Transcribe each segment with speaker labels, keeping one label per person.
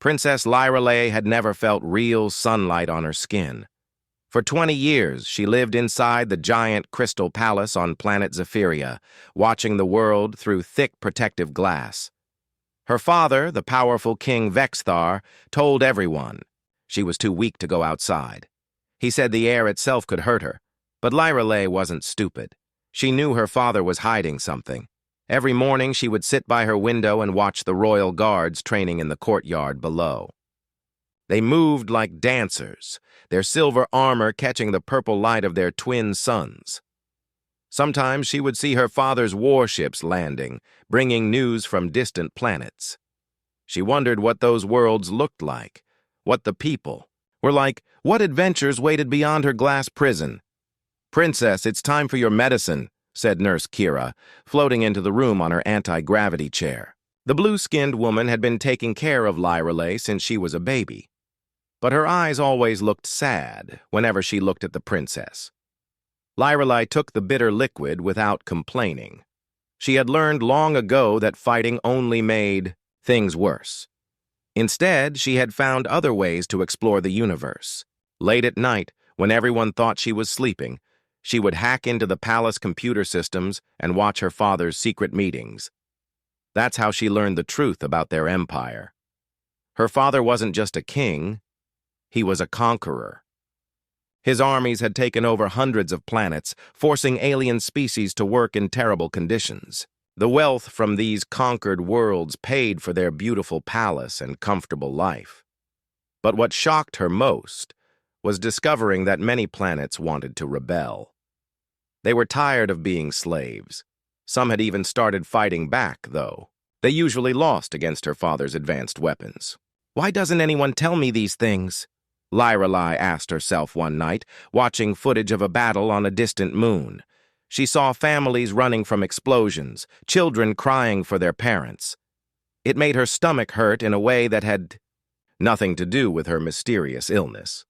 Speaker 1: Princess Lyrelay had never felt real sunlight on her skin. For 20 years, she lived inside the giant crystal palace on planet Zephyria, watching the world through thick protective glass. Her father, the powerful King Vexthar, told everyone she was too weak to go outside. He said the air itself could hurt her, but Lyrelay wasn't stupid. She knew her father was hiding something. Every morning she would sit by her window and watch the royal guards training in the courtyard below. They moved like dancers, their silver armor catching the purple light of their twin suns. Sometimes she would see her father's warships landing, bringing news from distant planets. She wondered what those worlds looked like, what the people were like, what adventures waited beyond her glass prison. "Princess, it's time for your medicine," said Nurse Kira, floating into the room on her anti-gravity chair. The blue-skinned woman had been taking care of Lyrelay since she was a baby. But her eyes always looked sad whenever she looked at the princess. Lyrelay took the bitter liquid without complaining. She had learned long ago that fighting only made things worse. Instead, she had found other ways to explore the universe. Late at night, when everyone thought she was sleeping, she would hack into the palace computer systems and watch her father's secret meetings. That's how she learned the truth about their empire. Her father wasn't just a king, he was a conqueror. His armies had taken over hundreds of planets, forcing alien species to work in terrible conditions. The wealth from these conquered worlds paid for their beautiful palace and comfortable life. But what shocked her most was discovering that many planets wanted to rebel. They were tired of being slaves. Some had even started fighting back, though. They usually lost against her father's advanced weapons. "Why doesn't anyone tell me these things?" Lyrelay asked herself one night, watching footage of a battle on a distant moon. She saw families running from explosions, children crying for their parents. It made her stomach hurt in a way that had nothing to do with her mysterious illness.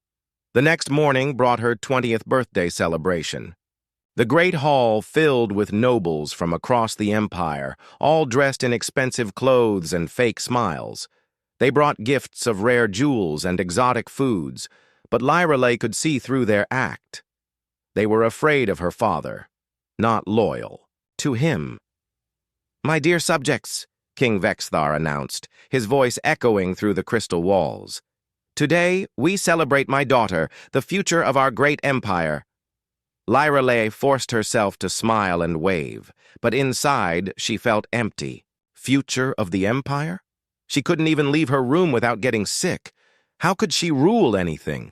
Speaker 1: The next morning brought her 20th birthday celebration. The great hall filled with nobles from across the empire, all dressed in expensive clothes and fake smiles. They brought gifts of rare jewels and exotic foods, but Lyrelay could see through their act. They were afraid of her father, not loyal to him. "My dear subjects," King Vexthar announced, his voice echoing through the crystal walls. "Today, we celebrate my daughter, the future of our great empire." Lyrelay forced herself to smile and wave, but inside she felt empty. Future of the empire? She couldn't even leave her room without getting sick. How could she rule anything?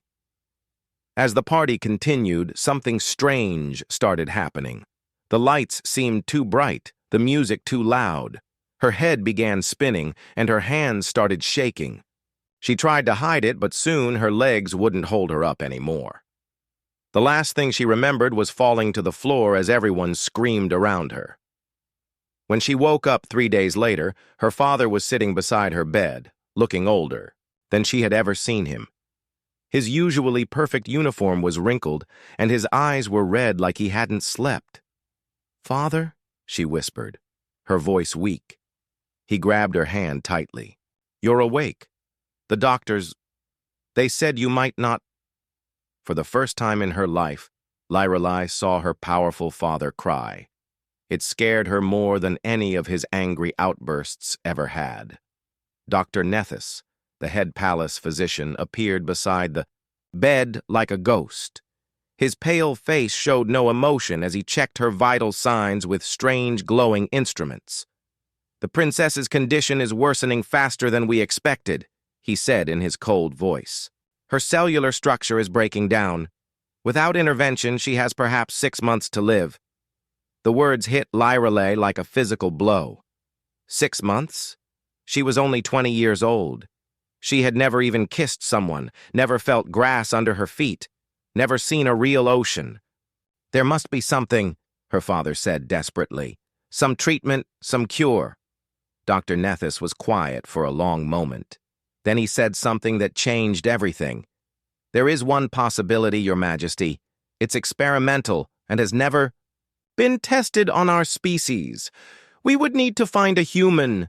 Speaker 1: As the party continued, something strange started happening. The lights seemed too bright, the music too loud. Her head began spinning, and her hands started shaking. She tried to hide it, but soon her legs wouldn't hold her up anymore. The last thing she remembered was falling to the floor as everyone screamed around her. When she woke up 3 days later, her father was sitting beside her bed, looking older than she had ever seen him. His usually perfect uniform was wrinkled, and his eyes were red like he hadn't slept. "Father?" she whispered, her voice weak. He grabbed her hand tightly. "You're awake. The doctors, they said you might not." For the first time in her life, Lyrelay saw her powerful father cry. It scared her more than any of his angry outbursts ever had. Dr. Nethys, the head palace physician, appeared beside the bed like a ghost. His pale face showed no emotion as he checked her vital signs with strange glowing instruments. "The princess's condition is worsening faster than we expected," he said in his cold voice. "Her cellular structure is breaking down. Without intervention, she has perhaps 6 months to live." The words hit Lyrelay like a physical blow. 6 months? She was only 20 years old. She had never even kissed someone, never felt grass under her feet, never seen a real ocean. "There must be something," her father said desperately. "Some treatment, some cure." Dr. Nethys was quiet for a long moment. Then he said something that changed everything. "There is one possibility, Your Majesty. It's experimental and has never been tested on our species. We would need to find a human."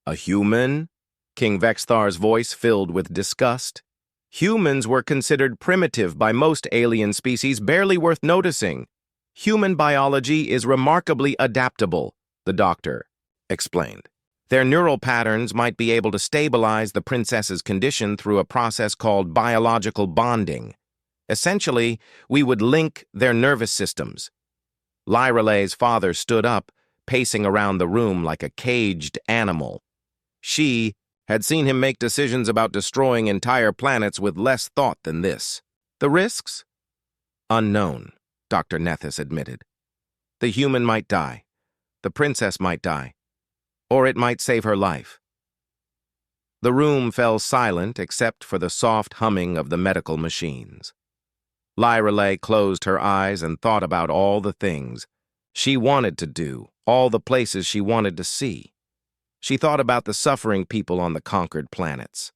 Speaker 1: "A human?" King Vexthar's voice filled with disgust. Humans were considered primitive by most alien species, barely worth noticing. Human biology is remarkably adaptable, the doctor explained. Their neural patterns might be able to stabilize the princess's condition through a process called biological bonding. Essentially, we would link their nervous systems. Lyraleigh's father stood up, pacing around the room like a caged animal. She had seen him make decisions about destroying entire planets with less thought than this. The risks? Unknown, Dr. Nethys admitted. The human might die. The princess might die. Or it might save her life. The room fell silent except for the soft humming of the medical machines. Lyraleigh closed her eyes and thought about all the things she wanted to do, all the places she wanted to see. She thought about the suffering people on the conquered planets,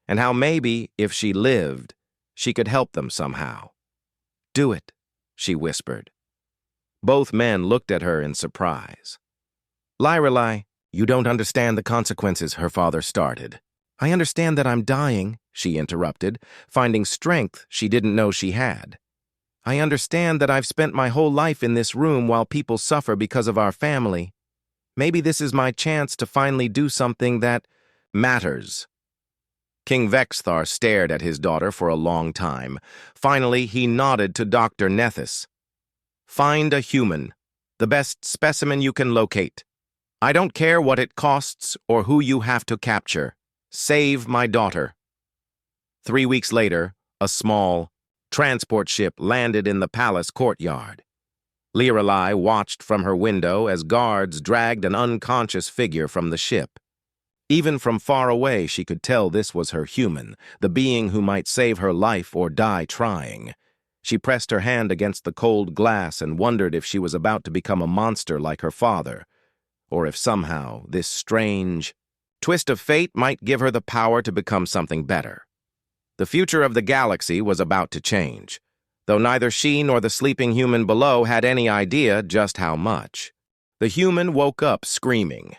Speaker 1: and how maybe, if she lived, she could help them somehow. "Do it," she whispered. Both men looked at her in surprise. "Lyraleigh, you don't understand the consequences," her father started. "I understand that I'm dying," she interrupted, finding strength she didn't know she had. "I understand that I've spent my whole life in this room while people suffer because of our family. Maybe this is my chance to finally do something that matters." King Vexthar stared at his daughter for a long time. Finally, he nodded to Dr. Nethys. "Find a human, the best specimen you can locate. I don't care what it costs or who you have to capture. Save my daughter." 3 weeks later, a small transport ship landed in the palace courtyard. Lyraleigh watched from her window as guards dragged an unconscious figure from the ship. Even from far away, she could tell this was her human, the being who might save her life or die trying. She pressed her hand against the cold glass and wondered if she was about to become a monster like her father, or if somehow this strange twist of fate might give her the power to become something better. The future of the galaxy was about to change, though neither she nor the sleeping human below had any idea just how much. The human woke up screaming.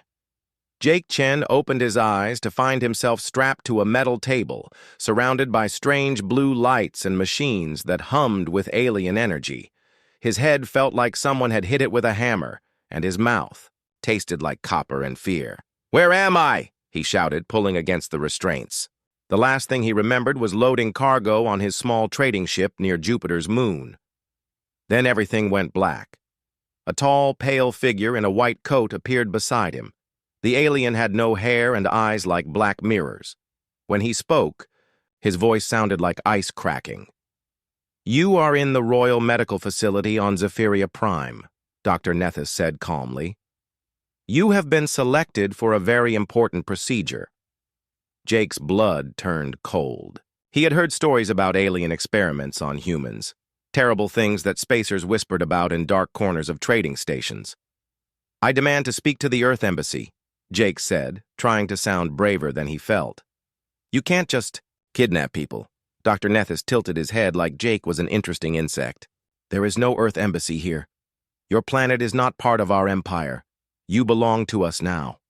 Speaker 1: Jake Chen opened his eyes to find himself strapped to a metal table, surrounded by strange blue lights and machines that hummed with alien energy. His head felt like someone had hit it with a hammer, and his mouth tasted like copper and fear. "Where am I?" he shouted, pulling against the restraints. The last thing he remembered was loading cargo on his small trading ship near Jupiter's moon. Then everything went black. A tall, pale figure in a white coat appeared beside him. The alien had no hair and eyes like black mirrors. When he spoke, his voice sounded like ice cracking. "You are in the Royal Medical Facility on Zephyria Prime," Dr. Nethys said calmly. "You have been selected for a very important procedure." Jake's blood turned cold. He had heard stories about alien experiments on humans, terrible things that spacers whispered about in dark corners of trading stations. "I demand to speak to the Earth Embassy," Jake said, trying to sound braver than he felt. "You can't just kidnap people." Dr. Nethys tilted his head like Jake was an interesting insect. "There is no Earth Embassy here. Your planet is not part of our empire. You belong to us now."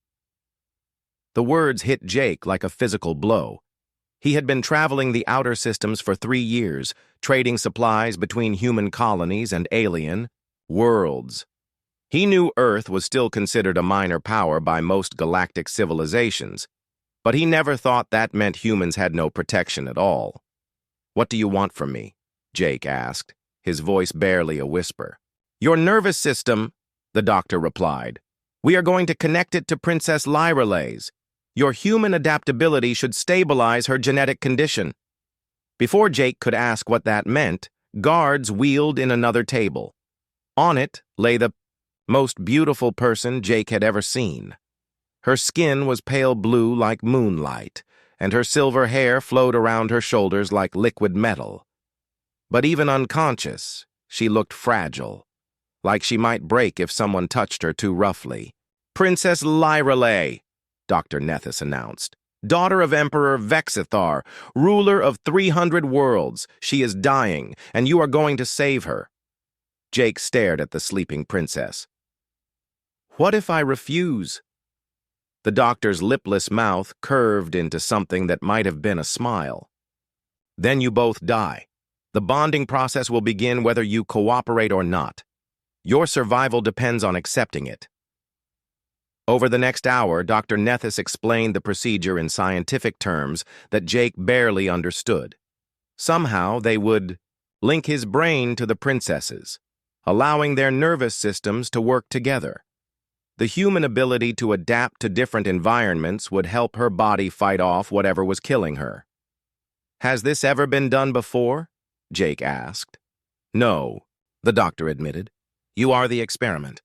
Speaker 1: The words hit Jake like a physical blow. He had been traveling the outer systems for 3 years, trading supplies between human colonies and alien worlds. He knew Earth was still considered a minor power by most galactic civilizations, but he never thought that meant humans had no protection at all. "What do you want from me?" Jake asked, his voice barely a whisper. "Your nervous system," the doctor replied. "We are going to connect it to Princess Lyraleigh's. Your human adaptability should stabilize her genetic condition." Before Jake could ask what that meant, guards wheeled in another table. On it lay the most beautiful person Jake had ever seen. Her skin was pale blue like moonlight, and her silver hair flowed around her shoulders like liquid metal. But even unconscious, she looked fragile, like she might break if someone touched her too roughly. "Princess Lyraleigh," Dr. Nethys announced. "Daughter of Emperor Vexithar, ruler of 300 worlds. She is dying, and you are going to save her." Jake stared at the sleeping princess. "What if I refuse?" The doctor's lipless mouth curved into something that might have been a smile. Then you both die. The bonding process will begin whether you cooperate or not. Your survival depends on accepting it. Over the next hour, Dr. Nethys explained the procedure in scientific terms that Jake barely understood. Somehow, they would link his brain to the princess's, allowing their nervous systems to work together. The human ability to adapt to different environments would help her body fight off whatever was killing her. "Has this ever been done before?" Jake asked. "No," the doctor admitted. "You are the experiment."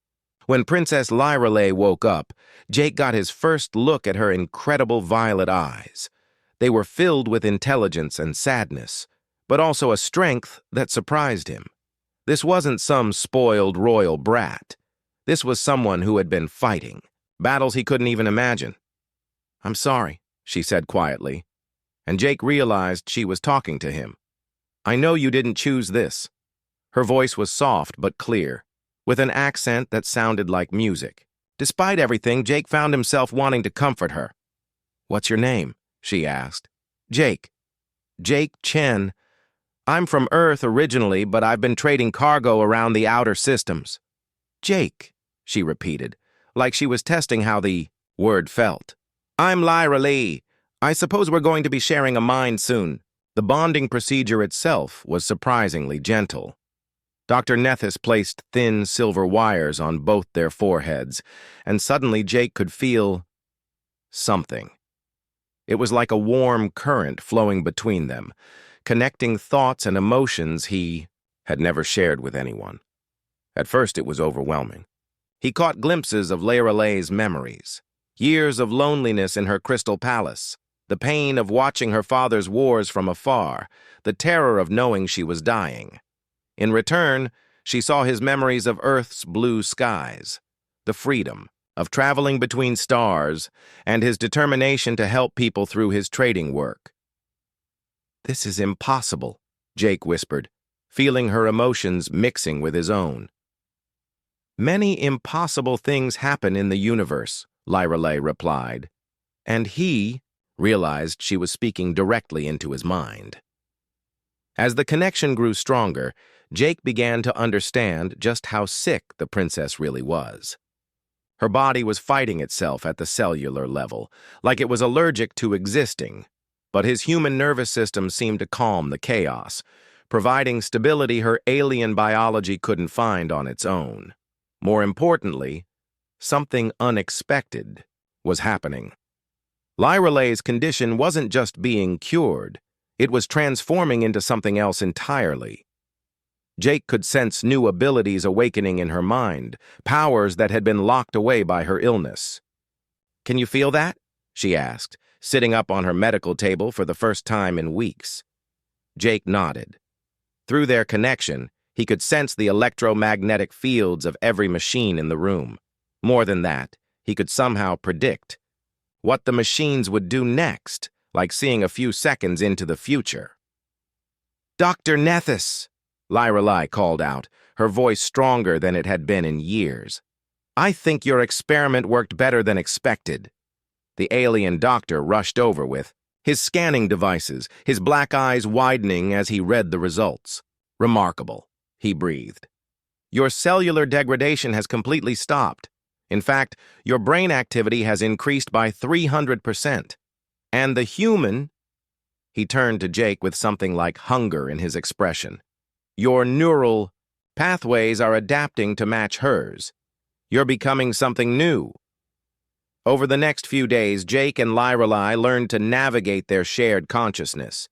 Speaker 1: When Princess Lyrelay woke up, Jake got his first look at her incredible violet eyes. They were filled with intelligence and sadness, but also a strength that surprised him. This wasn't some spoiled royal brat. This was someone who had been fighting, battles he couldn't even imagine. "I'm sorry," she said quietly, and Jake realized she was talking to him. "I know you didn't choose this." Her voice was soft but clear, with an accent that sounded like music. Despite everything, Jake found himself wanting to comfort her. "What's your name?" she asked. "Jake. Jake Chen. I'm from Earth originally, but I've been trading cargo around the outer systems." "Jake," she repeated, like she was testing how the word felt. "I'm Lyra Lee. I suppose we're going to be sharing a mind soon." The bonding procedure itself was surprisingly gentle. Dr. Nethys placed thin silver wires on both their foreheads, and suddenly Jake could feel something. It was like a warm current flowing between them, connecting thoughts and emotions he had never shared with anyone. At first it was overwhelming. He caught glimpses of Lyralay's memories, years of loneliness in her crystal palace, the pain of watching her father's wars from afar, the terror of knowing she was dying. In return, she saw his memories of Earth's blue skies, the freedom of traveling between stars, and his determination to help people through his trading work. "This is impossible," Jake whispered, feeling her emotions mixing with his own. "Many impossible things happen in the universe," Lyrelay replied, and he realized she was speaking directly into his mind. As the connection grew stronger, Jake began to understand just how sick the princess really was. Her body was fighting itself at the cellular level, like it was allergic to existing, but his human nervous system seemed to calm the chaos, providing stability her alien biology couldn't find on its own. More importantly, something unexpected was happening. Lyralay's condition wasn't just being cured, it was transforming into something else entirely. Jake could sense new abilities awakening in her mind, powers that had been locked away by her illness. "Can you feel that?" she asked, sitting up on her medical table for the first time in weeks. Jake nodded. Through their connection, he could sense the electromagnetic fields of every machine in the room. More than that, he could somehow predict what the machines would do next, like seeing a few seconds into the future. "Dr. Nethys!" Lyrelay called out, her voice stronger than it had been in years. "I think your experiment worked better than expected." The alien doctor rushed over with his scanning devices, his black eyes widening as he read the results. "Remarkable," he breathed. "Your cellular degradation has completely stopped. In fact, your brain activity has increased by 300%. And the human—" He turned to Jake with something like hunger in his expression. "Your neural pathways are adapting to match hers. You're becoming something new." Over the next few days, Jake and Lyrelay learned to navigate their shared consciousness.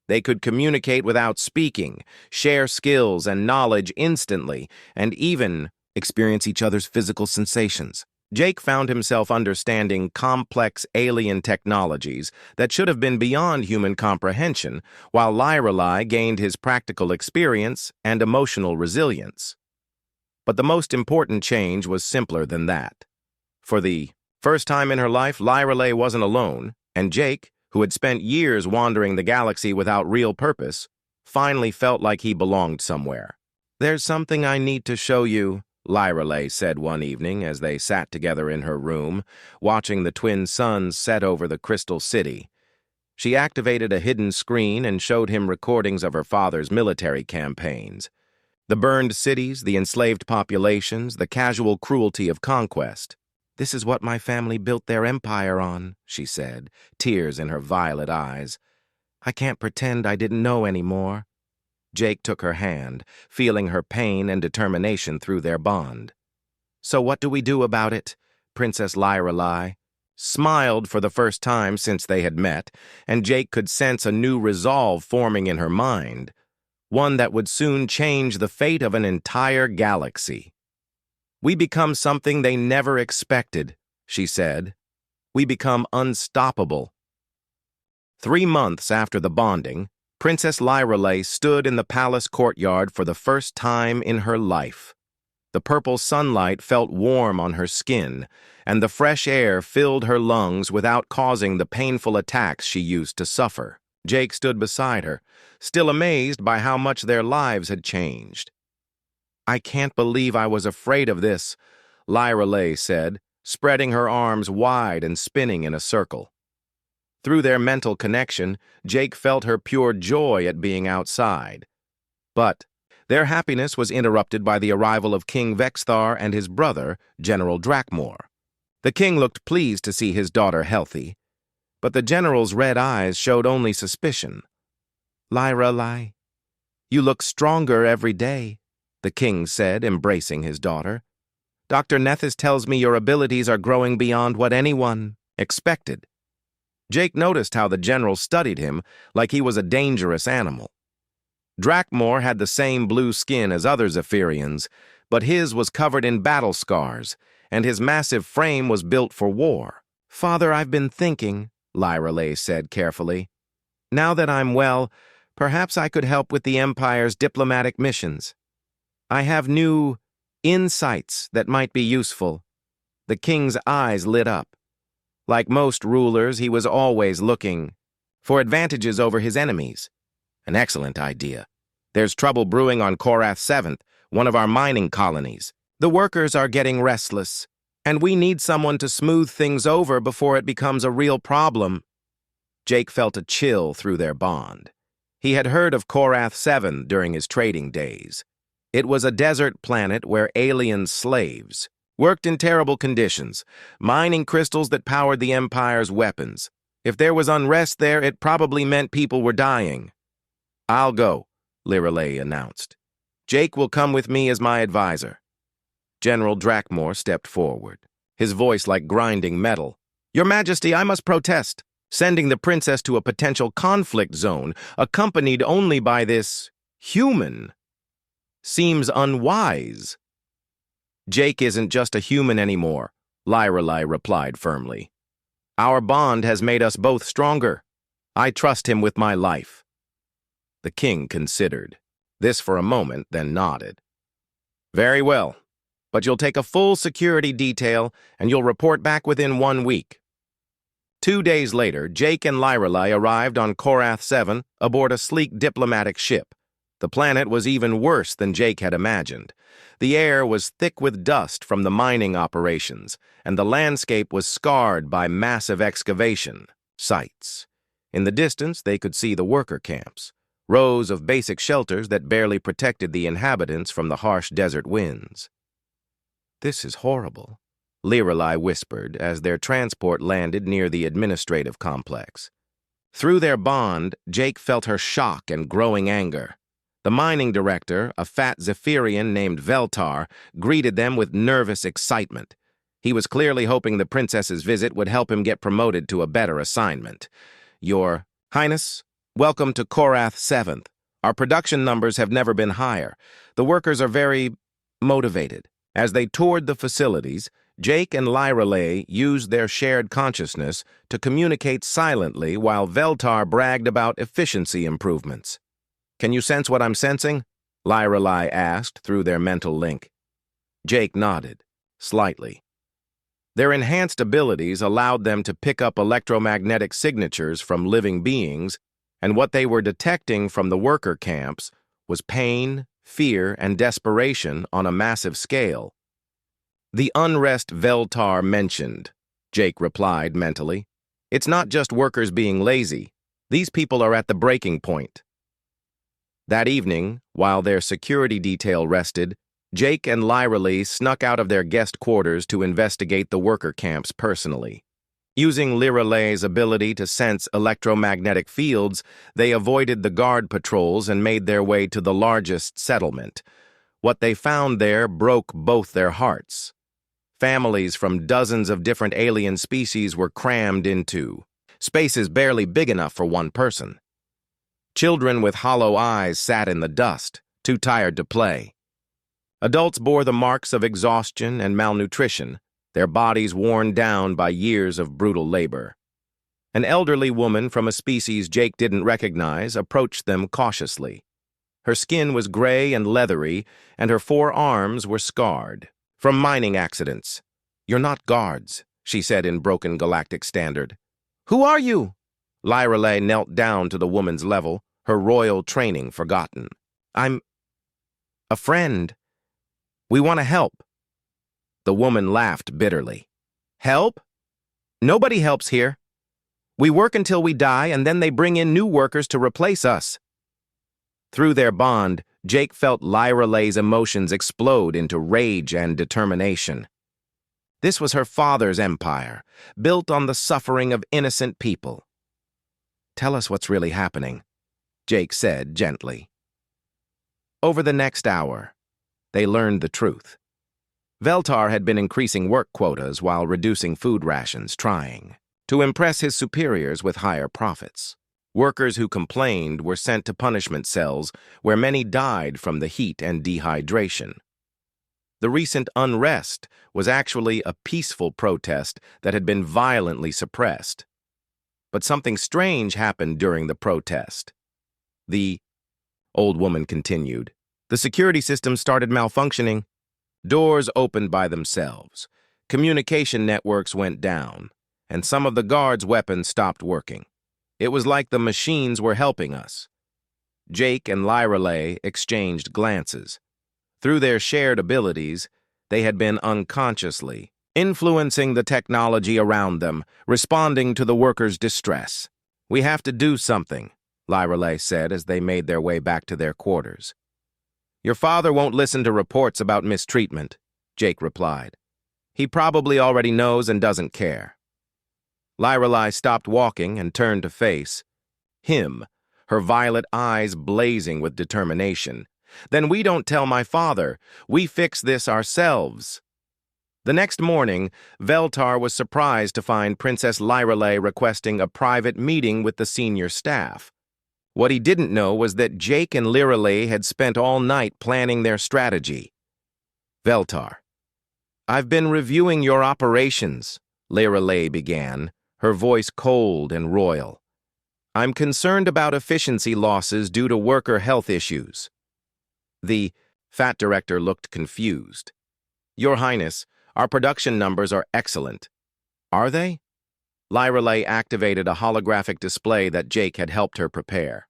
Speaker 1: They could communicate without speaking, share skills and knowledge instantly, and even experience each other's physical sensations. Jake found himself understanding complex alien technologies that should have been beyond human comprehension, while Lyrelay gained his practical experience and emotional resilience. But the most important change was simpler than that. For the first time in her life, Lyrelay wasn't alone, and Jake, who had spent years wandering the galaxy without real purpose, finally felt like he belonged somewhere. "There's something I need to show you," Lyrelay said one evening as they sat together in her room, watching the twin suns set over the Crystal City. She activated a hidden screen and showed him recordings of her father's military campaigns. The burned cities, the enslaved populations, the casual cruelty of conquest. "This is what my family built their empire on," she said, tears in her violet eyes. "I can't pretend I didn't know anymore." Jake took her hand, feeling her pain and determination through their bond. "So what do we do about it?" Princess Lyrelay smiled for the first time since they had met, and Jake could sense a new resolve forming in her mind, one that would soon change the fate of an entire galaxy. "We become something they never expected," she said. "We become unstoppable." 3 months after the bonding, Princess Lyrelay stood in the palace courtyard for the first time in her life. The purple sunlight felt warm on her skin, and the fresh air filled her lungs without causing the painful attacks she used to suffer. Jake stood beside her, still amazed by how much their lives had changed. "I can't believe I was afraid of this," Lyrelay said, spreading her arms wide and spinning in a circle. Through their mental connection, Jake felt her pure joy at being outside. But their happiness was interrupted by the arrival of King Vexthar and his brother, General Drakmor. The king looked pleased to see his daughter healthy, but the general's red eyes showed only suspicion. "Lyrelay, you look stronger every day," the king said, embracing his daughter. "Dr. Nethys tells me your abilities are growing beyond what anyone expected." Jake noticed how the general studied him like he was a dangerous animal. Drakmor had the same blue skin as other Zephyrians, but his was covered in battle scars, and his massive frame was built for war. "Father, I've been thinking," Lyrelay said carefully. "Now that I'm well, perhaps I could help with the Empire's diplomatic missions. I have new insights that might be useful." The king's eyes lit up. Like most rulers, he was always looking for advantages over his enemies. "An excellent idea. There's trouble brewing on Korath 7th, one of our mining colonies. The workers are getting restless, and we need someone to smooth things over before it becomes a real problem." Jake felt a chill through their bond. He had heard of Korath 7 during his trading days. It was a desert planet where alien slaves worked in terrible conditions, mining crystals that powered the Empire's weapons. If there was unrest there, it probably meant people were dying. "I'll go," Lyrelay announced. "Jake will come with me as my advisor." General Drakmor stepped forward, his voice like grinding metal. "Your Majesty, I must protest. Sending the princess to a potential conflict zone, accompanied only by this human, seems unwise." "Jake isn't just a human anymore," Lyrelay replied firmly. "Our bond has made us both stronger. I trust him with my life." The king considered this for a moment, then nodded. "Very well, but you'll take a full security detail and you'll report back within 1 week. 2 days later, Jake and Lyrelay arrived on Korath 7 aboard a sleek diplomatic ship. The planet was even worse than Jake had imagined. The air was thick with dust from the mining operations, and the landscape was scarred by massive excavation sites. In the distance, they could see the worker camps, rows of basic shelters that barely protected the inhabitants from the harsh desert winds. "This is horrible," Lyrelay whispered as their transport landed near the administrative complex. Through their bond, Jake felt her shock and growing anger. The mining director, a fat Zephyrian named Veltar, greeted them with nervous excitement. He was clearly hoping the princess's visit would help him get promoted to a better assignment. "Your Highness, welcome to Korath 7th. Our production numbers have never been higher. The workers are very motivated." As they toured the facilities, Jake and Lyrelay used their shared consciousness to communicate silently while Veltar bragged about efficiency improvements. "Can you sense what I'm sensing?" Lyrelay asked through their mental link. Jake nodded, slightly. Their enhanced abilities allowed them to pick up electromagnetic signatures from living beings, and what they were detecting from the worker camps was pain, fear, and desperation on a massive scale. The unrest Veltar mentioned, Jake replied mentally. It's not just workers being lazy. These people are at the breaking point. That evening, while their security detail rested, Jake and Lyra Lee snuck out of their guest quarters to investigate the worker camps personally. Using Lyra Lee's ability to sense electromagnetic fields, they avoided the guard patrols and made their way to the largest settlement. What they found there broke both their hearts. Families from dozens of different alien species were crammed into spaces barely big enough for one person. Children with hollow eyes sat in the dust, too tired to play. Adults bore the marks of exhaustion and malnutrition, their bodies worn down by years of brutal labor. An elderly woman from a species Jake didn't recognize approached them cautiously. Her skin was gray and leathery, and her 4 arms were scarred from mining accidents. "You're not guards," she said in broken galactic standard. "Who are you?" Lyra Lee knelt down to the woman's level, her royal training forgotten. "I'm a friend. We want to help." The woman laughed bitterly. "Help? Nobody helps here. We work until we die, and then they bring in new workers to replace us." Through their bond, Jake felt Lyra Lee's emotions explode into rage and determination. This was her father's empire, built on the suffering of innocent people. "Tell us what's really happening," Jake said gently. Over the next hour, they learned the truth. Veltar had been increasing work quotas while reducing food rations, trying to impress his superiors with higher profits. Workers who complained were sent to punishment cells where many died from the heat and dehydration. The recent unrest was actually a peaceful protest that had been violently suppressed. But something strange happened during the protest. The old woman continued. The security system started malfunctioning. Doors opened by themselves. Communication networks went down, and some of the guards' weapons stopped working. It was like the machines were helping us. Jake and Lyra Lee exchanged glances. Through their shared abilities, they had been unconsciously influencing the technology around them, responding to the workers' distress. "We have to do something," Lyra Lee said as they made their way back to their quarters. "Your father won't listen to reports about mistreatment," Jake replied. "He probably already knows and doesn't care." Lyra Lee stopped walking and turned to face him, her violet eyes blazing with determination. "Then we don't tell my father. We fix this ourselves." The next morning, Veltar was surprised to find Princess Lyra Lee requesting a private meeting with the senior staff. What he didn't know was that Jake and Lyra Lee had spent all night planning their strategy. "Veltar, I've been reviewing your operations," Lyra Lee began, her voice cold and royal. "I'm concerned about efficiency losses due to worker health issues." The fat director looked confused. "Your Highness, our production numbers are excellent." "Are they?" Lyra Lee activated a holographic display that Jake had helped her prepare.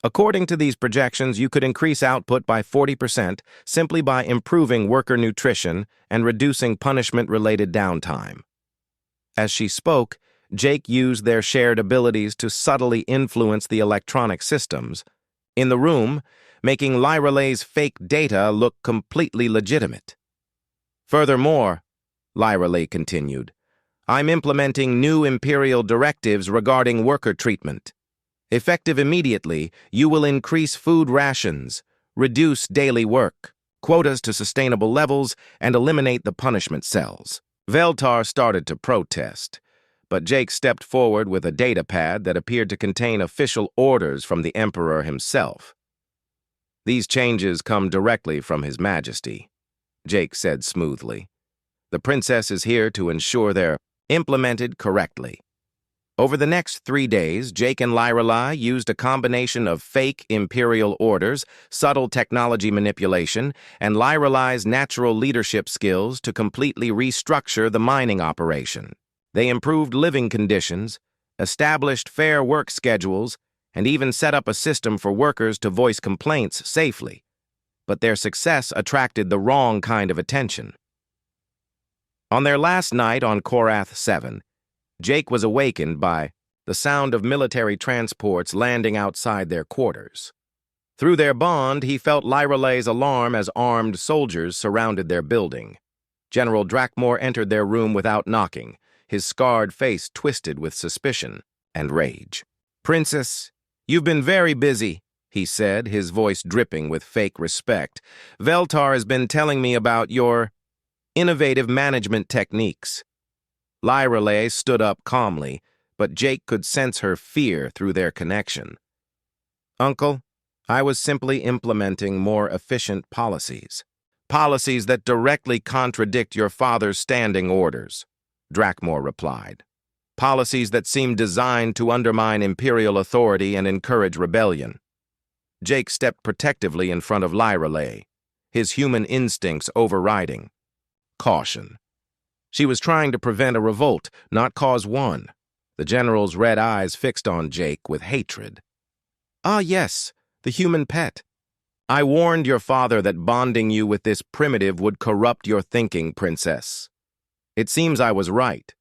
Speaker 1: "According to these projections, you could increase output by 40% simply by improving worker nutrition and reducing punishment-related downtime." As she spoke, Jake used their shared abilities to subtly influence the electronic systems in the room, making Lyra Lee's fake data look completely legitimate. "Furthermore," Lyra Lee continued, "I'm implementing new Imperial directives regarding worker treatment. Effective immediately, you will increase food rations, reduce daily work, quotas to sustainable levels, and eliminate the punishment cells." Veltar started to protest, but Jake stepped forward with a data pad that appeared to contain official orders from the Emperor himself. "These changes come directly from His Majesty," Jake said smoothly. "The princess is here to ensure they're implemented correctly." Over the next 3 days, Jake and Lyra Lee used a combination of fake imperial orders, subtle technology manipulation, and Lyra Lee's natural leadership skills to completely restructure the mining operation. They improved living conditions, established fair work schedules, and even set up a system for workers to voice complaints safely. But their success attracted the wrong kind of attention. On their last night on Korath 7, Jake was awakened by the sound of military transports landing outside their quarters. Through their bond, he felt Lyralay's alarm as armed soldiers surrounded their building. General Drakmore entered their room without knocking, his scarred face twisted with suspicion and rage. "Princess, you've been very busy," he said, his voice dripping with fake respect. "Veltar has been telling me about your innovative management techniques." Lyralay stood up calmly, but Jake could sense her fear through their connection. "Uncle, I was simply implementing more efficient policies. Policies that directly contradict your father's standing orders," Drakmore replied. "Policies that seem designed to undermine imperial authority and encourage rebellion." Jake stepped protectively in front of Lyralay, his human instincts overriding caution. She was trying to prevent a revolt, not cause one. The general's red eyes fixed on Jake with hatred. "Ah, yes, the human pet. I warned your father that bonding you with this primitive would corrupt your thinking, princess. It seems I was right."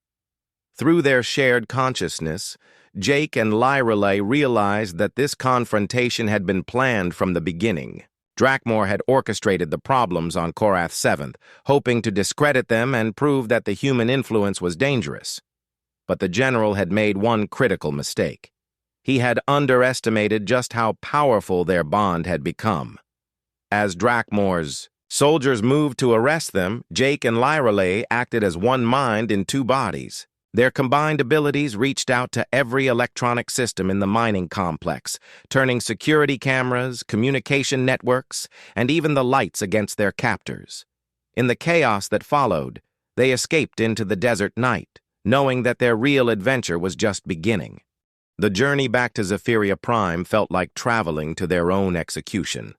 Speaker 1: Through their shared consciousness, Jake and Lyralay realized that this confrontation had been planned from the beginning. Drakmore had orchestrated the problems on Korath 7th, hoping to discredit them and prove that the human influence was dangerous. But the general had made one critical mistake. He had underestimated just how powerful their bond had become. As Drakmore's soldiers moved to arrest them, Jake and Lyralay acted as one mind in two bodies. Their combined abilities reached out to every electronic system in the mining complex, turning security cameras, communication networks, and even the lights against their captors. In the chaos that followed, they escaped into the desert night, knowing that their real adventure was just beginning. The journey back to Zephyria Prime felt like traveling to their own execution.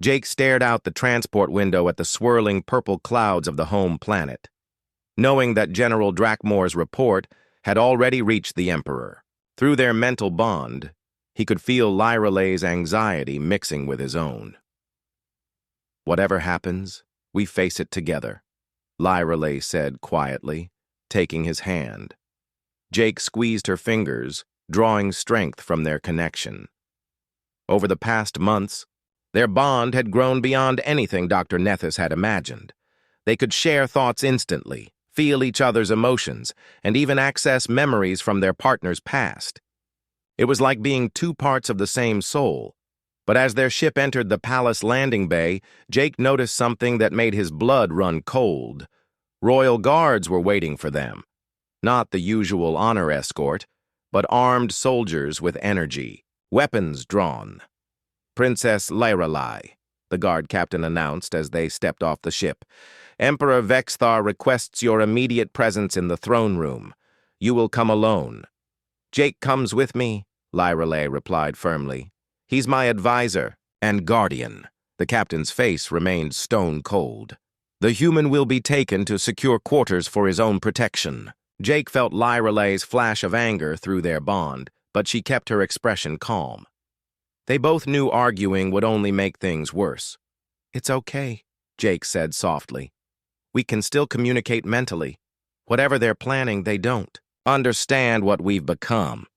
Speaker 1: Jake stared out the transport window at the swirling purple clouds of the home planet, knowing that General Drakmore's report had already reached the Emperor. Through their mental bond, he could feel Lyralay's anxiety mixing with his own. "Whatever happens, we face it together," Lyralay said quietly, taking his hand. Jake squeezed her fingers, drawing strength from their connection. Over the past months, their bond had grown beyond anything Dr. Nethys had imagined. They could share thoughts instantly, feel each other's emotions, and even access memories from their partner's past. It was like being two parts of the same soul. But as their ship entered the palace landing bay, Jake noticed something that made his blood run cold. Royal guards were waiting for them. Not the usual honor escort, but armed soldiers with energy, weapons drawn. "Princess Lyralay," the guard captain announced as they stepped off the ship. "Emperor Vexthar requests your immediate presence in the throne room. You will come alone." "Jake comes with me," Lyralay replied firmly. "He's my advisor and guardian." The captain's face remained stone cold. "The human will be taken to secure quarters for his own protection." Jake felt Lyralay's flash of anger through their bond, but she kept her expression calm. They both knew arguing would only make things worse. "It's okay," Jake said softly. "We can still communicate mentally. Whatever they're planning, they don't understand what we've become."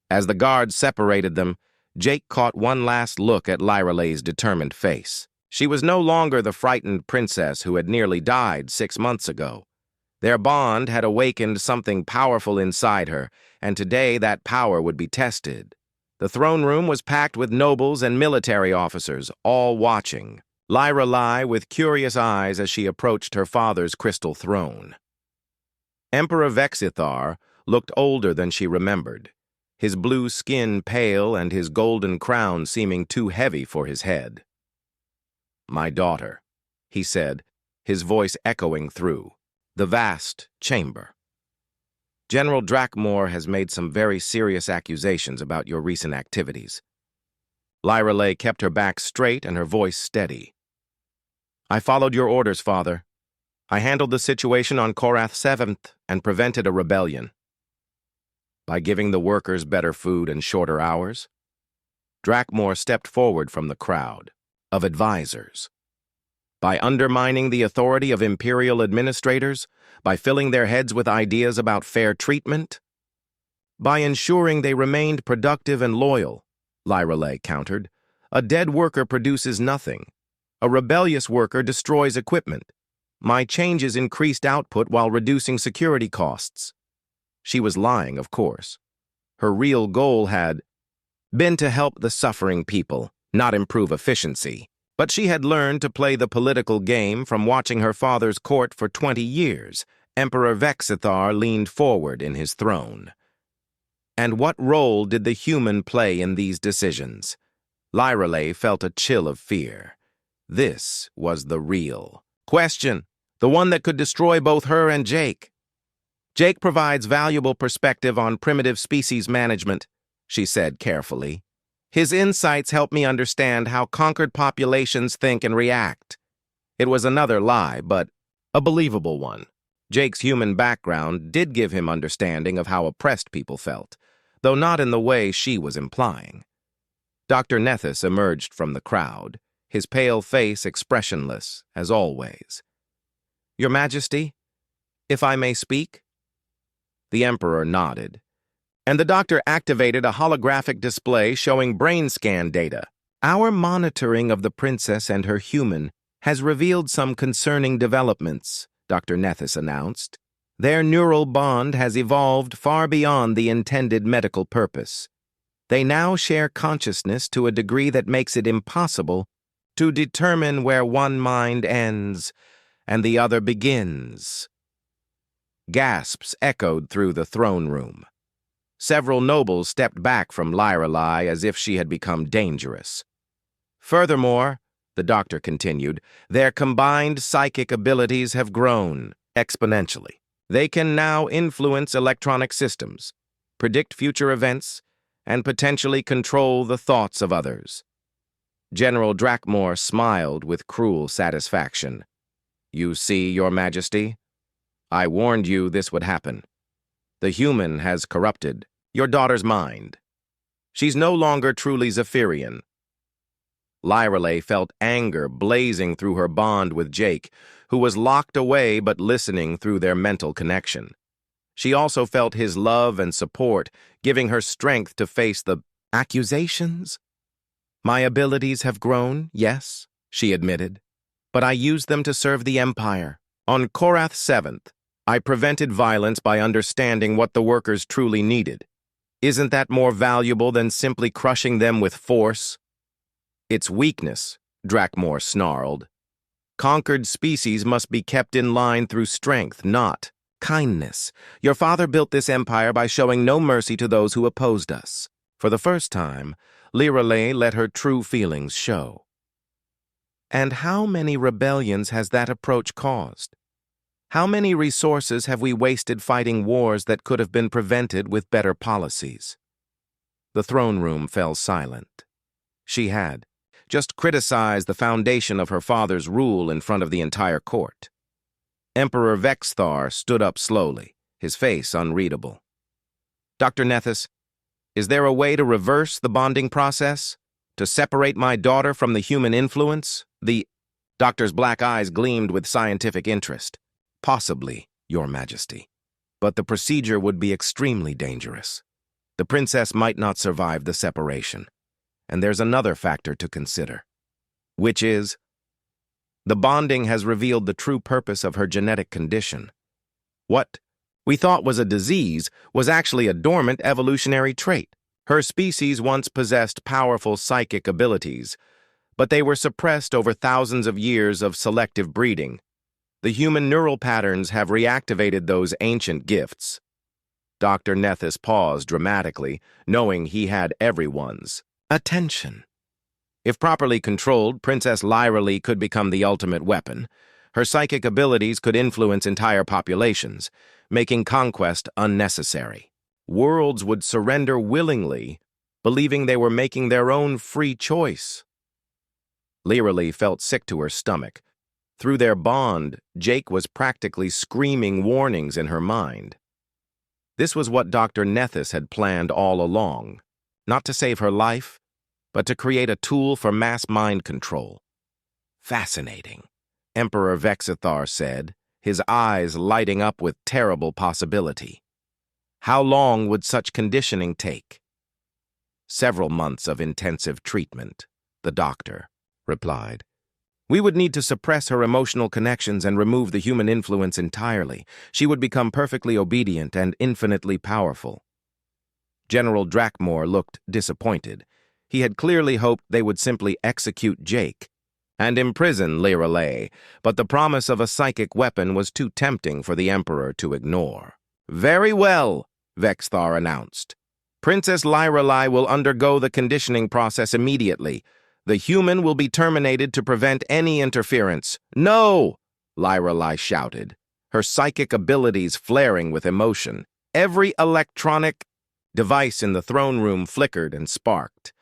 Speaker 1: As the guards separated them, Jake caught one last look at Lyralay's determined face. She was no longer the frightened princess who had nearly died 6 months ago. Their bond had awakened something powerful inside her, and today that power would be tested. The throne room was packed with nobles and military officers, all watching. Lyralay with curious eyes as she approached her father's crystal throne. Emperor Vexithar looked older than she remembered, his blue skin pale and his golden crown seeming too heavy for his head. "My daughter," he said, his voice echoing through the vast chamber. "General Drakmore has made some very serious accusations about your recent activities." Lyralay kept her back straight and her voice steady. "I followed your orders, father. I handled the situation on Korath 7th and prevented a rebellion." "By giving the workers better food and shorter hours?" Drakmore stepped forward from the crowd of advisors. By undermining the authority of imperial administrators? By filling their heads with ideas about fair treatment? By ensuring they remained productive and loyal, Lyreley countered. A dead worker produces nothing. A rebellious worker destroys equipment. My changes increased output while reducing security costs. She was lying, of course. Her real goal had been to help the suffering people, not improve efficiency. But she had learned to play the political game from watching her father's court for 20 years. Emperor Vexithar leaned forward in his throne. And what role did the human play in these decisions? Lyreley felt a chill of fear. This was the real question, the one that could destroy both her and Jake. Jake provides valuable perspective on primitive species management, she said carefully. His insights help me understand how conquered populations think and react. It was another lie, but a believable one. Jake's human background did give him understanding of how oppressed people felt, though not in the way she was implying. Dr. Nethys emerged from the crowd, his pale face expressionless, as always. Your Majesty, if I may speak? The Emperor nodded, and the doctor activated a holographic display showing brain scan data. Our monitoring of the princess and her human has revealed some concerning developments, Dr. Nethys announced. Their neural bond has evolved far beyond the intended medical purpose. They now share consciousness to a degree that makes it impossible to determine where one mind ends and the other begins. Gasps echoed through the throne room. Several nobles stepped back from Lyreley as if she had become dangerous. Furthermore, the doctor continued, their combined psychic abilities have grown exponentially. They can now influence electronic systems, predict future events, and potentially control the thoughts of others. General Drakmor smiled with cruel satisfaction. You see, Your Majesty, I warned you this would happen. The human has corrupted your daughter's mind. She's no longer truly Zephyrian. Lyreley felt anger blazing through her bond with Jake, who was locked away but listening through their mental connection. She also felt his love and support, giving her strength to face the accusations. My abilities have grown, yes, she admitted, but I used them to serve the Empire. On Korath 7th, I prevented violence by understanding what the workers truly needed. Isn't that more valuable than simply crushing them with force? It's weakness, Drakmor snarled. Conquered species must be kept in line through strength, not kindness. Your father built this empire by showing no mercy to those who opposed us. For the first time, Lyreley let her true feelings show. And how many rebellions has that approach caused? How many resources have we wasted fighting wars that could have been prevented with better policies? The throne room fell silent. She had just criticized the foundation of her father's rule in front of the entire court. Emperor Vexithar stood up slowly, his face unreadable. Dr. Nethys, is there a way to reverse the bonding process? To separate my daughter from the human influence? The doctor's black eyes gleamed with scientific interest. Possibly, Your Majesty. But the procedure would be extremely dangerous. The princess might not survive the separation. And there's another factor to consider, which is, the bonding has revealed the true purpose of her genetic condition. What we thought was a disease was actually a dormant evolutionary trait. Her species once possessed powerful psychic abilities, but they were suppressed over thousands of years of selective breeding. The human neural patterns have reactivated those ancient gifts. Dr. Nethys paused dramatically, knowing he had everyone's attention. If properly controlled, Princess Lyreley could become the ultimate weapon. Her psychic abilities could influence entire populations, making conquest unnecessary. Worlds would surrender willingly, believing they were making their own free choice. Lyreley felt sick to her stomach. Through their bond, Jake was practically screaming warnings in her mind. This was what Dr. Nethys had planned all along, not to save her life, but to create a tool for mass mind control. Fascinating. Emperor Vexithar said, his eyes lighting up with terrible possibility. How long would such conditioning take? Several months of intensive treatment, the doctor replied. We would need to suppress her emotional connections and remove the human influence entirely. She would become perfectly obedient and infinitely powerful. General Drakmore looked disappointed. He had clearly hoped they would simply execute Jake and imprison Lirelei, but the promise of a psychic weapon was too tempting for the Emperor to ignore. Very well, Vexthar announced. Princess Lirelei will undergo the conditioning process immediately. The human will be terminated to prevent any interference. No! Lirelei shouted, her psychic abilities flaring with emotion. Every electronic device in the throne room flickered and sparked.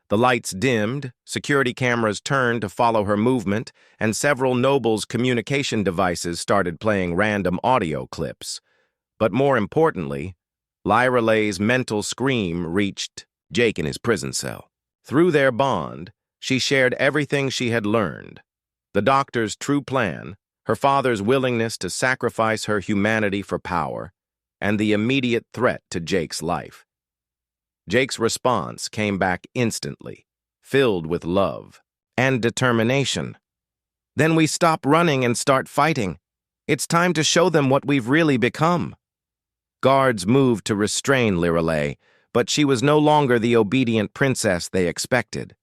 Speaker 1: The lights dimmed, security cameras turned to follow her movement, and several nobles' communication devices started playing random audio clips. But more importantly, Lyrelei's mental scream reached Jake in his prison cell. Through their bond, she shared everything she had learned. The doctor's true plan, her father's willingness to sacrifice her humanity for power, and the immediate threat to Jake's life. Jake's response came back instantly, filled with love and determination. Then we stop running and start fighting. It's time to show them what we've really become. Guards moved to restrain Lirelei, but she was no longer the obedient princess they expected.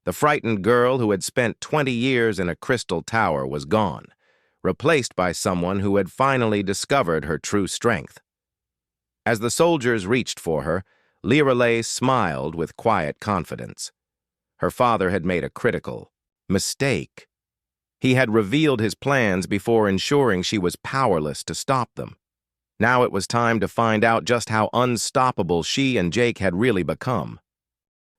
Speaker 1: The frightened girl who had spent 20 years in a crystal tower was gone, replaced by someone who had finally discovered her true strength. As the soldiers reached for her, Lirelei smiled with quiet confidence. Her father had made a critical mistake. He had revealed his plans before ensuring she was powerless to stop them. Now it was time to find out just how unstoppable she and Jake had really become.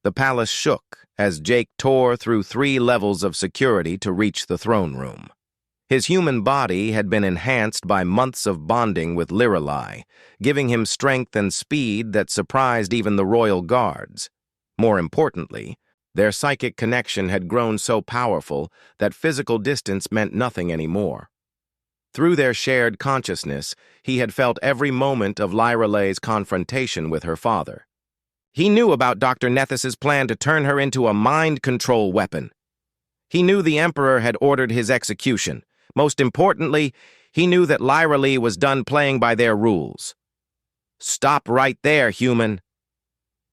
Speaker 1: The palace shook as Jake tore through 3 levels of security to reach the throne room. His human body had been enhanced by months of bonding with Lirelei, giving him strength and speed that surprised even the royal guards. More importantly, their psychic connection had grown so powerful that physical distance meant nothing anymore. Through their shared consciousness, he had felt every moment of Lyrelei's confrontation with her father. He knew about Dr. Nethys's plan to turn her into a mind control weapon. He knew the Emperor had ordered his execution. Most importantly, he knew that Lirelei was done playing by their rules. Stop right there, human.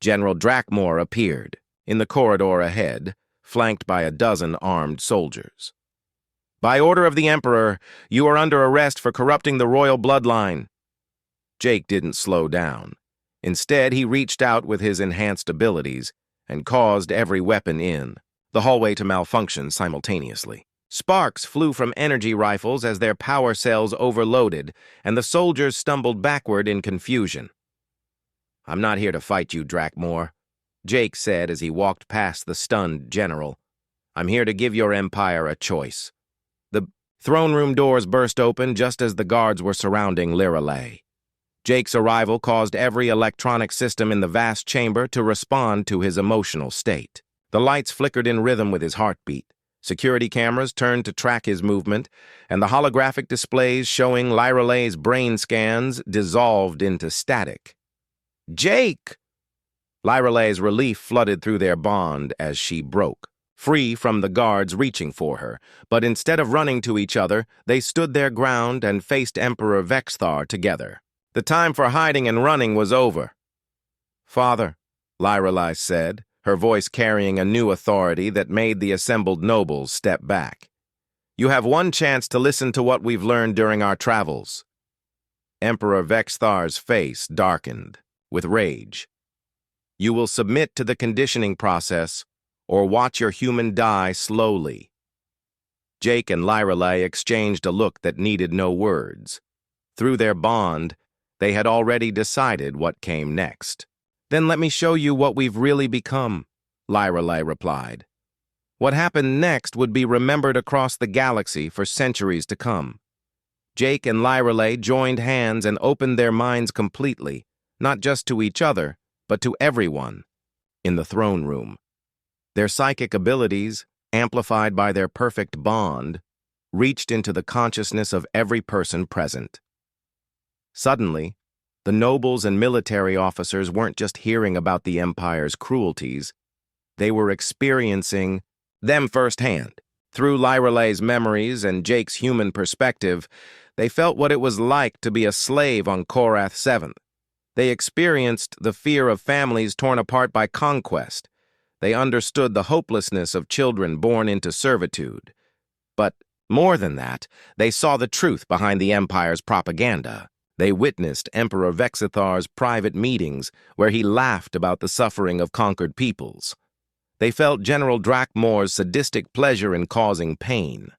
Speaker 1: General Drakmore appeared in the corridor ahead, flanked by a dozen armed soldiers. By order of the Emperor, you are under arrest for corrupting the royal bloodline. Jake didn't slow down. Instead, he reached out with his enhanced abilities and caused every weapon in the hallway to malfunction simultaneously. Sparks flew from energy rifles as their power cells overloaded, and the soldiers stumbled backward in confusion. I'm not here to fight you, Drakmore, Jake said as he walked past the stunned general. I'm here to give your empire a choice. The throne room doors burst open just as the guards were surrounding Lirelei. Jake's arrival caused every electronic system in the vast chamber to respond to his emotional state. The lights flickered in rhythm with his heartbeat. Security cameras turned to track his movement, and the holographic displays showing Lyrelei's brain scans dissolved into static. Jake! Lyrelei's relief flooded through their bond as she broke, free from the guards reaching for her. But instead of running to each other, they stood their ground and faced Emperor Vexthar together. The time for hiding and running was over. Father, Lirelei said, her voice carrying a new authority that made the assembled nobles step back. You have one chance to listen to what we've learned during our travels. Emperor Vexthar's face darkened with rage. You will submit to the conditioning process or watch your human die slowly. Jake and Lirelei exchanged a look that needed no words. Through their bond, they had already decided what came next. Then let me show you what we've really become, Lirelei replied. What happened next would be remembered across the galaxy for centuries to come. Jake and Lirelei joined hands and opened their minds completely, not just to each other, but to everyone in the throne room. Their psychic abilities, amplified by their perfect bond, reached into the consciousness of every person present. Suddenly, the nobles and military officers weren't just hearing about the Empire's cruelties, they were experiencing them firsthand. Through Lyraleigh's memories and Jake's human perspective, they felt what it was like to be a slave on Korath 7th. They experienced the fear of families torn apart by conquest. They understood the hopelessness of children born into servitude. But more than that, they saw the truth behind the Empire's propaganda. They witnessed Emperor Vexithar's private meetings where he laughed about the suffering of conquered peoples. They felt General Drakmor's sadistic pleasure in causing pain.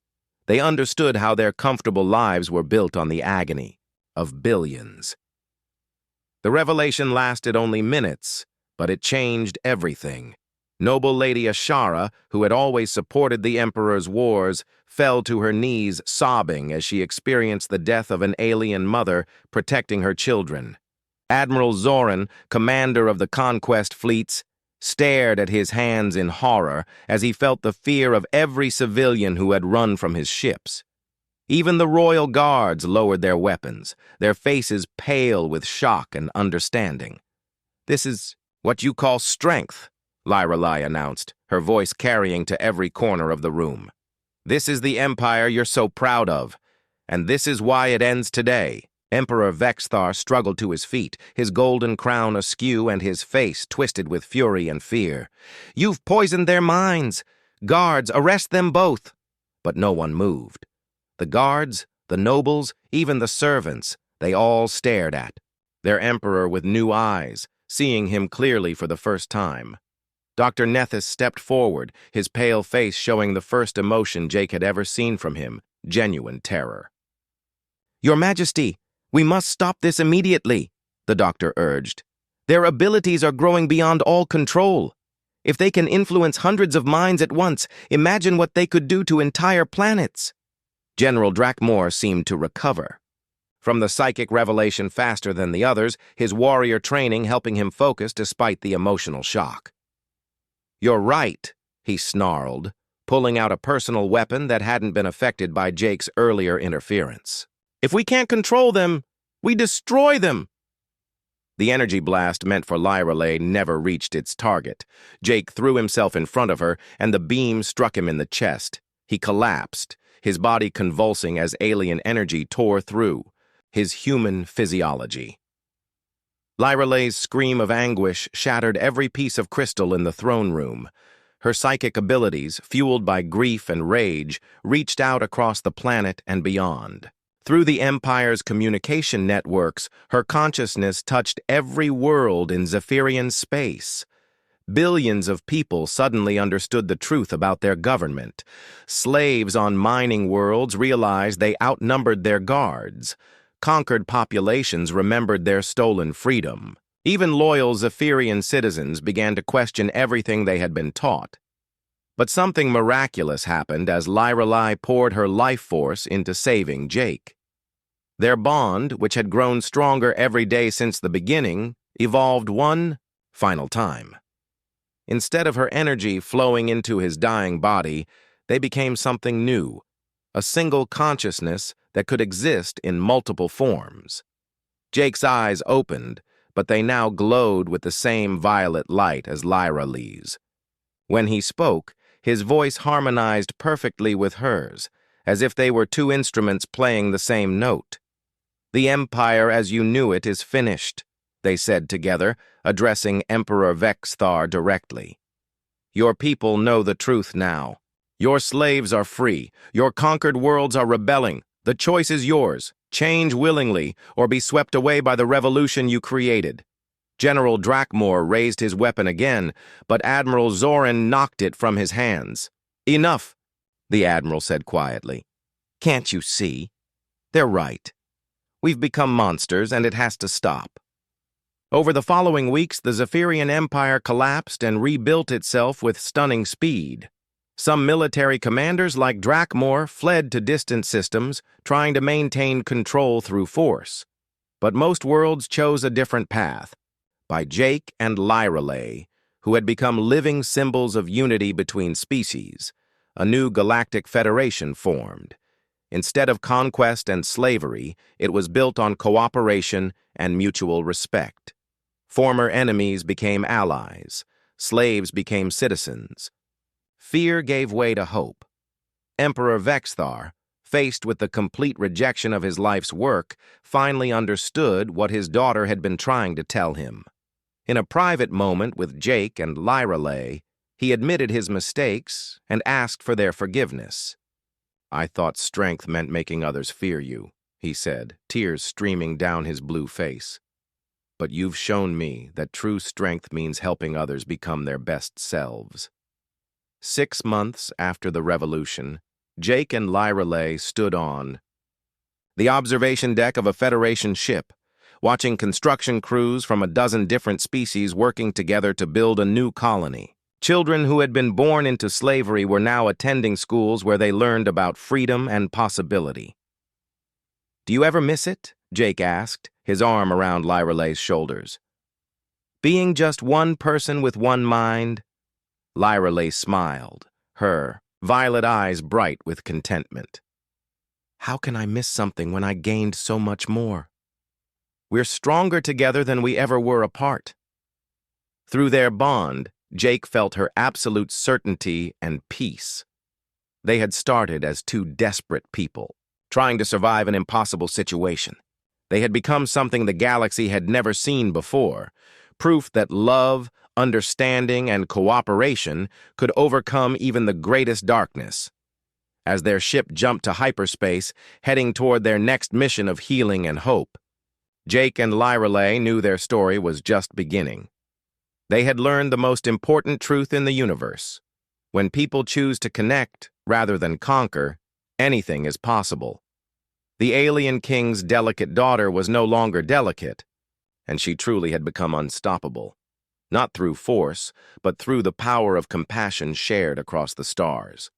Speaker 1: They understood how their comfortable lives were built on the agony of billions. The revelation lasted only minutes, but it changed everything. Noble Lady Ashara, who had always supported the Emperor's wars, fell to her knees sobbing as she experienced the death of an alien mother protecting her children. Admiral Zoran, commander of the conquest fleets, stared at his hands in horror as he felt the fear of every civilian who had run from his ships. Even the royal guards lowered their weapons, their faces pale with shock and understanding. "This is what you call strength," Lyraleigh announced, her voice carrying to every corner of the room. "This is the empire you're so proud of, and this is why it ends today." Emperor Vexthar struggled to his feet, his golden crown askew and his face twisted with fury and fear. "You've poisoned their minds! Guards, arrest them both!" But no one moved. The guards, the nobles, even the servants, they all stared at their emperor with new eyes, seeing him clearly for the first time. Dr. Nethys stepped forward, his pale face showing the first emotion Jake had ever seen from him, genuine terror. "Your Majesty, we must stop this immediately," the doctor urged. "Their abilities are growing beyond all control. If they can influence hundreds of minds at once, imagine what they could do to entire planets." General Drakmor seemed to recover. From the psychic revelation faster than the others, his warrior training helping him focus despite the emotional shock. "You're right," he snarled, pulling out a personal weapon that hadn't been affected by Jake's earlier interference. "If we can't control them, we destroy them." The energy blast meant for Lyraleigh never reached its target. Jake threw himself in front of her, and the beam struck him in the chest. He collapsed, his body convulsing as alien energy tore through his human physiology. Lyraleigh's scream of anguish shattered every piece of crystal in the throne room. Her psychic abilities, fueled by grief and rage, reached out across the planet and beyond. Through the Empire's communication networks, her consciousness touched every world in Zephyrian space. Billions of people suddenly understood the truth about their government. Slaves on mining worlds realized they outnumbered their guards. Conquered populations remembered their stolen freedom. Even loyal Zephyrian citizens began to question everything they had been taught. But something miraculous happened as Lyraleigh poured her life force into saving Jake. Their bond, which had grown stronger every day since the beginning, evolved one final time. Instead of her energy flowing into his dying body, they became something new, a single consciousness that could exist in multiple forms. Jake's eyes opened, but they now glowed with the same violet light as Lyraleigh's. When he spoke, his voice harmonized perfectly with hers, as if they were two instruments playing the same note. "The Empire as you knew it is finished," they said together, addressing Emperor Vexthar directly. "Your people know the truth now. Your slaves are free. Your conquered worlds are rebelling. The choice is yours. Change willingly, or be swept away by the revolution you created." General Drakmor raised his weapon again, but Admiral Zoran knocked it from his hands. "Enough," the Admiral said quietly. "Can't you see? They're right. We've become monsters, and it has to stop." Over the following weeks, the Zephyrian Empire collapsed and rebuilt itself with stunning speed. Some military commanders like Drakmor fled to distant systems, trying to maintain control through force. But most worlds chose a different path, by Jake and Lyraleigh, who had become living symbols of unity between species. A new galactic federation formed. Instead of conquest and slavery, it was built on cooperation and mutual respect. Former enemies became allies. Slaves became citizens. Fear gave way to hope. Emperor Vexthar, faced with the complete rejection of his life's work, finally understood what his daughter had been trying to tell him. In a private moment with Jake and Lyrelay, he admitted his mistakes and asked for their forgiveness. "I thought strength meant making others fear you," he said, tears streaming down his blue face. "But you've shown me that true strength means helping others become their best selves." 6 months after the revolution, Jake and Lyrelay stood on the observation deck of a Federation ship, watching construction crews from a dozen different species working together to build a new colony. Children who had been born into slavery were now attending schools where they learned about freedom and possibility. "Do you ever miss it?" Jake asked, his arm around Lyrelay's shoulders. "Being just one person with one mind?" Lyrelay smiled, her violet eyes bright with contentment. "How can I miss something when I gained so much more? We're stronger together than we ever were apart." Through their bond, Jake felt her absolute certainty and peace. They had started as two desperate people, trying to survive an impossible situation. They had become something the galaxy had never seen before, proof that love, understanding, and cooperation could overcome even the greatest darkness. As their ship jumped to hyperspace, heading toward their next mission of healing and hope, Jake and Lyrelay knew their story was just beginning. They had learned the most important truth in the universe. When people choose to connect rather than conquer, anything is possible. The alien king's delicate daughter was no longer delicate, and she truly had become unstoppable. Not through force, but through the power of compassion shared across the stars.